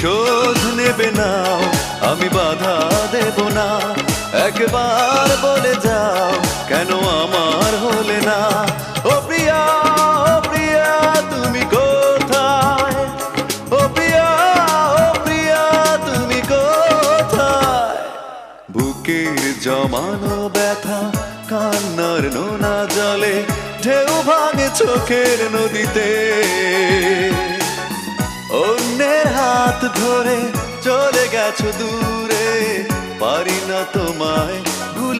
প্রতিশোধ নেবে না, আমি বাধা দেব না। একবার বলে যাও কেন আমার হলে না। ও প্রিয়া, ও প্রিয়া তুমি কোথায়? ও প্রিয়া, ও প্রিয়া তুমি কোথায়? বুকের জমানো ব্যথা কান্নার নোনা জলে ঢেউ ভাঙে চোখের নদীতে। অন্যের হাত ধরে চলে গেছো দূরে, পারি না তোমায়